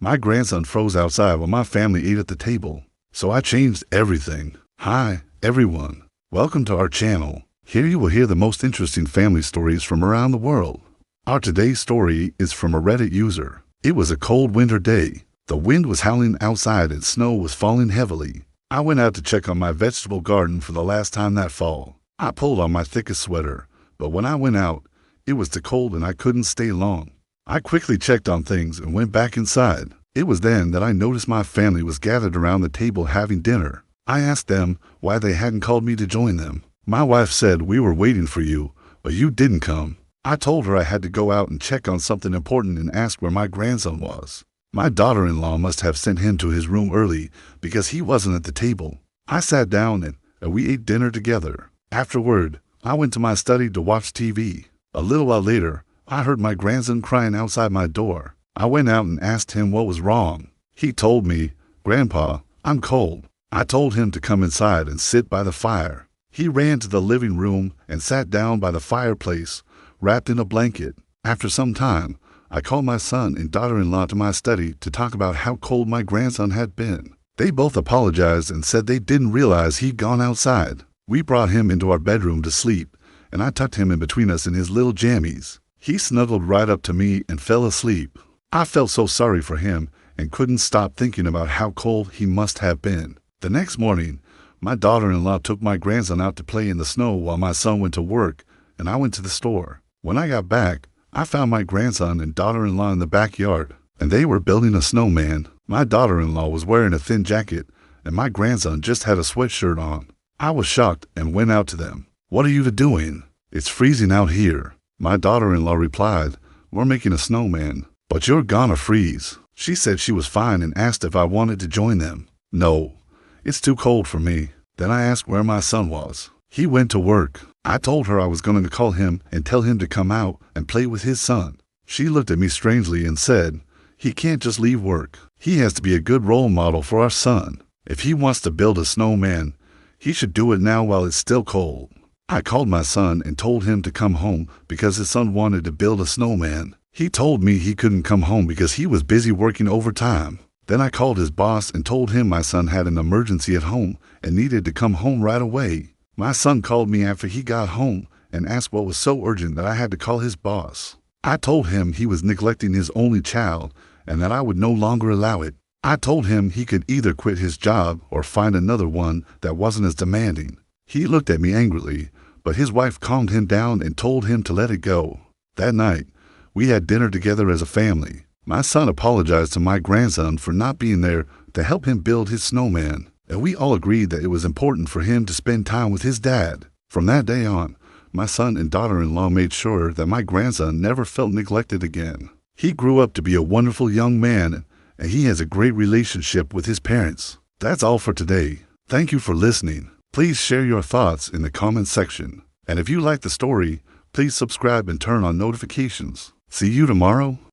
My grandson froze outside while my family ate at the table, so I changed everything. Hi, everyone. Welcome to our channel. Here you will hear the most interesting family stories from around the world. Our today's story is from a Reddit user. It was a cold winter day. The wind was howling outside and snow was falling heavily. I went out to check on my vegetable garden for the last time that fall. I pulled on my thickest sweater, but when I went out, it was too cold and I couldn't stay long. I quickly checked on things and went back inside. It was then that I noticed my family was gathered around the table having dinner. I asked them why they hadn't called me to join them. My wife said we were waiting for you, but you didn't come. I told her I had to go out and check on something important and ask where my grandson was. My daughter-in-law must have sent him to his room early because he wasn't at the table. I sat down and we ate dinner together. Afterward, I went to my study to watch TV. A little while later, I heard my grandson crying outside my door. I went out and asked him what was wrong. He told me, "Grandpa, I'm cold." I told him to come inside and sit by the fire. He ran to the living room and sat down by the fireplace, wrapped in a blanket. After some time, I called my son and daughter-in-law to my study to talk about how cold my grandson had been. They both apologized and said they didn't realize he'd gone outside. We brought him into our bedroom to sleep, and I tucked him in between us in his little jammies. He snuggled right up to me and fell asleep. I felt so sorry for him and couldn't stop thinking about how cold he must have been. The next morning, my daughter-in-law took my grandson out to play in the snow while my son went to work, and I went to the store. When I got back, I found my grandson and daughter-in-law in the backyard, and they were building a snowman. My daughter-in-law was wearing a thin jacket, and my grandson just had a sweatshirt on. I was shocked and went out to them. "What are you doing? It's freezing out here." My daughter-in-law replied, "We're making a snowman, but you're gonna freeze." She said she was fine and asked if I wanted to join them. "No, it's too cold for me." Then I asked where my son was. "He went to work." I told her I was going to call him and tell him to come out and play with his son. She looked at me strangely and said, "He can't just leave work. He has to be a good role model for our son. If he wants to build a snowman, he should do it now while it's still cold." I called my son and told him to come home because his son wanted to build a snowman. He told me he couldn't come home because he was busy working overtime. Then I called his boss and told him my son had an emergency at home and needed to come home right away. My son called me after he got home and asked what was so urgent that I had to call his boss. I told him he was neglecting his only child and that I would no longer allow it. I told him he could either quit his job or find another one that wasn't as demanding. He looked at me angrily, but his wife calmed him down and told him to let it go. That night, we had dinner together as a family. My son apologized to my grandson for not being there to help him build his snowman, and we all agreed that it was important for him to spend time with his dad. From that day on, my son and daughter-in-law made sure that my grandson never felt neglected again. He grew up to be a wonderful young man, and he has a great relationship with his parents. That's all for today. Thank you for listening. Please share your thoughts in the comment section. And if you like the story, please subscribe and turn on notifications. See you tomorrow.